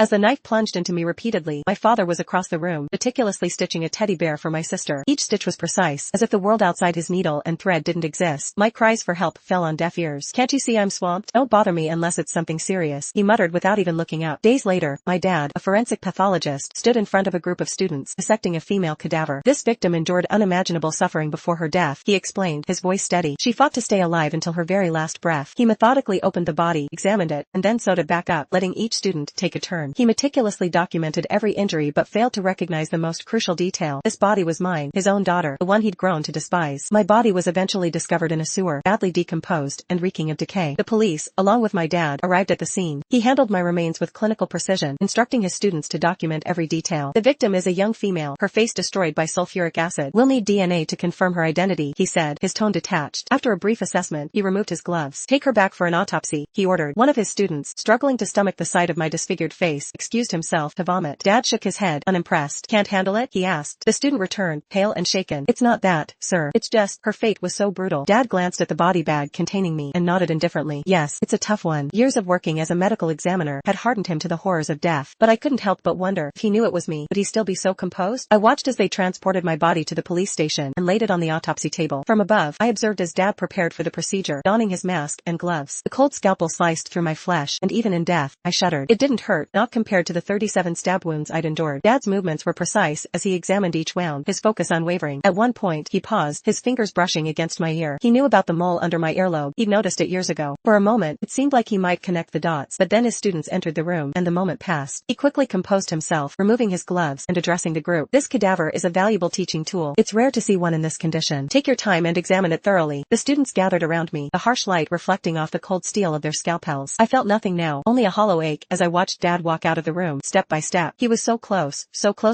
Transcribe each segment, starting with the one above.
As the knife plunged into me repeatedly, my father was across the room, meticulously stitching a teddy bear for my sister. Each stitch was precise, as if the world outside his needle and thread didn't exist. My cries for help fell on deaf ears. "Can't you see I'm swamped? Don't bother me unless it's something serious," he muttered without even looking up. Days later, my dad, a forensic pathologist, stood in front of a group of students, dissecting a female cadaver. "This victim endured unimaginable suffering before her death," he explained, his voice steady. "She fought to stay alive until her very last breath." He methodically opened the body, examined it, and then sewed it back up, letting each student take a turn. He meticulously documented every injury but failed to recognize the most crucial detail. This body was mine, his own daughter, the one he'd grown to despise. My body was eventually discovered in a sewer, badly decomposed and reeking of decay. The police, along with my dad, arrived at the scene. He handled my remains with clinical precision, instructing his students to document every detail. "The victim is a young female, her face destroyed by sulfuric acid. We'll need DNA to confirm her identity," he said, his tone detached. After a brief assessment, he removed his gloves. "Take her back for an autopsy," he ordered. One of his students, struggling to stomach the sight of my disfigured face, excused himself to vomit. Dad shook his head, unimpressed. "Can't handle it?" he asked. The student returned, pale and shaken. "It's not that, sir. It's just, her fate was so brutal." Dad glanced at the body bag containing me and nodded indifferently. "Yes, it's a tough one. Years of working as a medical examiner had hardened him to the horrors of death. But I couldn't help but wonder, if he knew it was me, would he still be so composed?" I watched as they transported my body to the police station and laid it on the autopsy table. From above, I observed as Dad prepared for the procedure, donning his mask and gloves. The cold scalpel sliced through my flesh, and even in death, I shuddered. It didn't hurt, not compared to the 37 stab wounds I'd endured. Dad's movements were precise as he examined each wound, his focus unwavering. At one point, he paused, his fingers brushing against my ear. He knew about the mole under my earlobe. He'd noticed it years ago. For a moment, it seemed like he might connect the dots, but then his students entered the room, and the moment passed. He quickly composed himself, removing his gloves and addressing the group. "This cadaver is a valuable teaching tool. It's rare to see one in this condition. Take your time and examine it thoroughly." The students gathered around me, the harsh light reflecting off the cold steel of their scalpels. I felt nothing now, only a hollow ache as I watched Dad walk out of the room, step by step. He was so close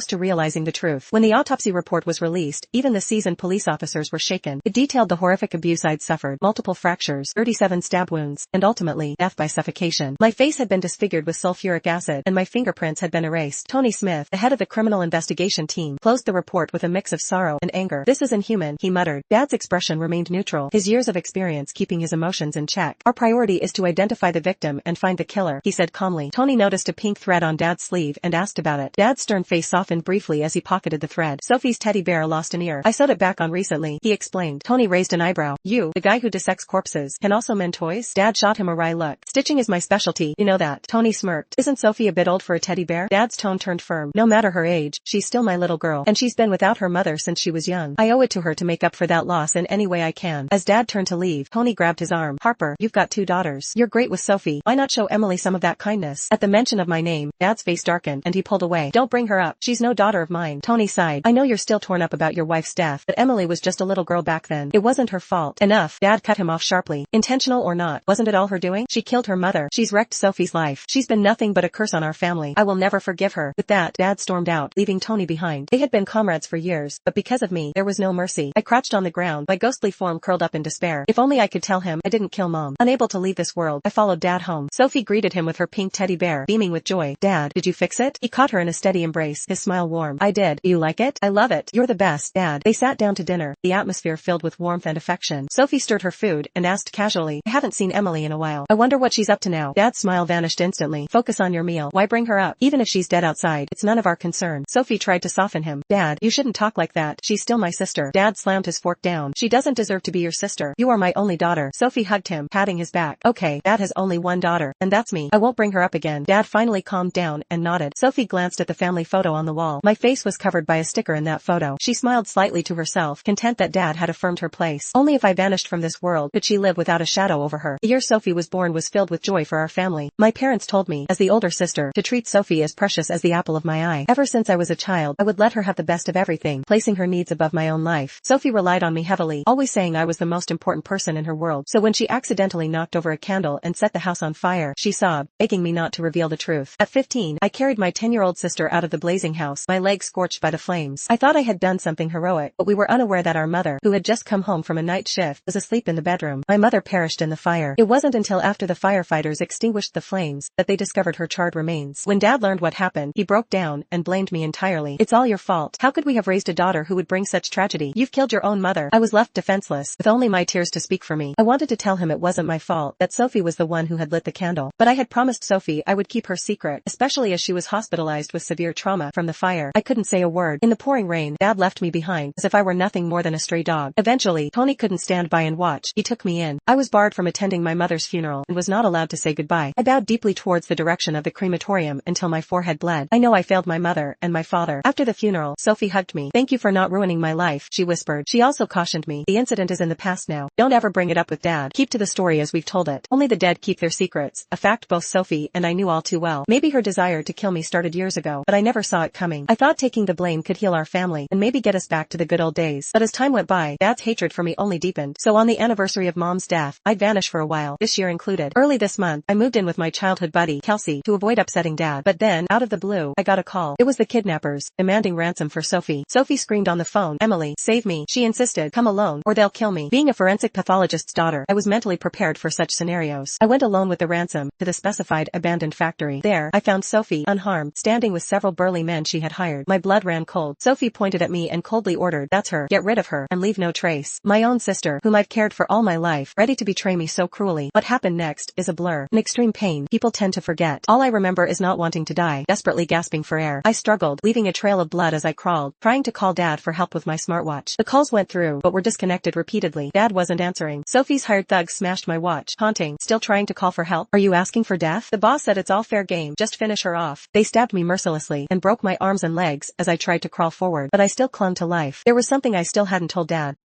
to realizing the truth. When the autopsy report was released, even the seasoned police officers were shaken. It detailed the horrific abuse I'd suffered, multiple fractures, 37 stab wounds, and ultimately, death by suffocation. My face had been disfigured with sulfuric acid, and my fingerprints had been erased. Tony Smith, the head of the criminal investigation team, closed the report with a mix of sorrow and anger. "This is inhuman," he muttered. Dad's expression remained neutral, his years of experience keeping his emotions in check. "Our priority is to identify the victim and find the killer," he said calmly. Tony noticed a pink thread on Dad's sleeve and asked about it. Dad's stern face softened briefly as he pocketed the thread. "Sophie's teddy bear lost an ear. I sewed it back on recently," he explained. Tony raised an eyebrow. "You, the guy who dissects corpses, can also mend toys?" Dad shot him a wry look. "Stitching is my specialty, you know that." Tony smirked. "Isn't Sophie a bit old for a teddy bear?" Dad's tone turned firm. "No matter her age, she's still my little girl, and she's been without her mother since she was young. I owe it to her to make up for that loss in any way I can." As Dad turned to leave, Tony grabbed his arm. "Harper, you've got 2 daughters. You're great with Sophie. Why not show Emily some of that kindness?" At the mention of my name, Dad's face darkened, and he pulled away. "Don't bring her up. She's no daughter of mine." Tony sighed. "I know you're still torn up about your wife's death, but Emily was just a little girl back then. It wasn't her fault." "Enough." Dad cut him off sharply. "Intentional or not, wasn't it all her doing? She killed her mother. She's wrecked Sophie's life. She's been nothing but a curse on our family. I will never forgive her." With that, Dad stormed out, leaving Tony behind. They had been comrades for years, but because of me, there was no mercy. I crouched on the ground, my ghostly form curled up in despair. If only I could tell him I didn't kill Mom. Unable to leave this world, I followed Dad home. Sophie greeted him with her pink teddy bear, beaming with joy. "Dad, did you fix it?" He caught her in a steady embrace, his smile warm. "I did. You like it?" "I love it. You're the best, Dad." They sat down to dinner, the atmosphere filled with warmth and affection. Sophie stirred her food and asked casually, "I haven't seen Emily in a while. I wonder what she's up to now." Dad's smile vanished instantly. "Focus on your meal. Why bring her up? Even if she's dead outside, it's none of our concern." Sophie tried to soften him. "Dad, you shouldn't talk like that. She's still my sister." Dad slammed his fork down. "She doesn't deserve to be your sister. You are my only daughter." Sophie hugged him, patting his back. "Okay, Dad has only one daughter, and that's me. I won't bring her up again." Dad finally calmed down and nodded. Sophie glanced at the family photo on the wall. My face was covered by a sticker in that photo. She smiled slightly to herself, content that Dad had affirmed her place. Only if I vanished from this world could she live without a shadow over her. The year Sophie was born was filled with joy for our family. My parents told me, as the older sister, to treat Sophie as precious as the apple of my eye. Ever since I was a child, I would let her have the best of everything, placing her needs above my own life. Sophie relied on me heavily, always saying I was the most important person in her world. So when she accidentally knocked over a candle and set the house on fire, she sobbed, begging me not to reveal the truth. At 15, I carried my 10-year-old sister out of the blazing house, my legs scorched by the flames. I thought I had done something heroic, but we were unaware that our mother, who had just come home from a night shift, was asleep in the bedroom. My mother perished in the fire. It wasn't until after the firefighters extinguished the flames that they discovered her charred remains. When Dad learned what happened, he broke down and blamed me entirely. "It's all your fault. How could we have raised a daughter who would bring such tragedy? You've killed your own mother." I was left defenseless, with only my tears to speak for me. I wanted to tell him it wasn't my fault, that Sophie was the one who had lit the candle. But I had promised Sophie I would keep her secret. secret, especially as she was hospitalized with severe trauma from the fire. I couldn't say a word. In the pouring rain, Dad left me behind, as if I were nothing more than a stray dog. Eventually, Tony couldn't stand by and watch. He took me in. I was barred from attending my mother's funeral and was not allowed to say goodbye. I bowed deeply towards the direction of the crematorium until my forehead bled. I know I failed my mother and my father. After the funeral, Sophie hugged me. "Thank you for not ruining my life," she whispered. She also cautioned me. "The incident is in the past now. Don't ever bring it up with Dad. Keep to the story as we've told it. Only the dead keep their secrets," a fact both Sophie and I knew all too well. Maybe her desire to kill me started years ago, but I never saw it coming. I thought taking the blame could heal our family and maybe get us back to the good old days. But as time went by, Dad's hatred for me only deepened. So on the anniversary of Mom's death, I'd vanish for a while, this year included. Early this month, I moved in with my childhood buddy, Kelsey, to avoid upsetting Dad. But then, out of the blue, I got a call. It was the kidnappers, demanding ransom for Sophie. Sophie screamed on the phone, "Emily, save me." She insisted, "Come alone, or they'll kill me." Being a forensic pathologist's daughter, I was mentally prepared for such scenarios. I went alone with the ransom to the specified abandoned factory. There, I found Sophie, unharmed, standing with several burly men she had hired. My blood ran cold. Sophie pointed at me and coldly ordered, "That's her. Get rid of her, and leave no trace." My own sister, whom I've cared for all my life, ready to betray me so cruelly. What happened next is a blur. An extreme pain people tend to forget. All I remember is not wanting to die, desperately gasping for air. I struggled, leaving a trail of blood as I crawled, trying to call Dad for help with my smartwatch. The calls went through, but were disconnected repeatedly. Dad wasn't answering. Sophie's hired thugs smashed my watch, taunting, "Still trying to call for help? Are you asking for death?" The boss said it's all fair game, just finish her off. They stabbed me mercilessly and broke my arms and legs as I tried to crawl forward, but I still clung to life. There was something I still hadn't told Dad.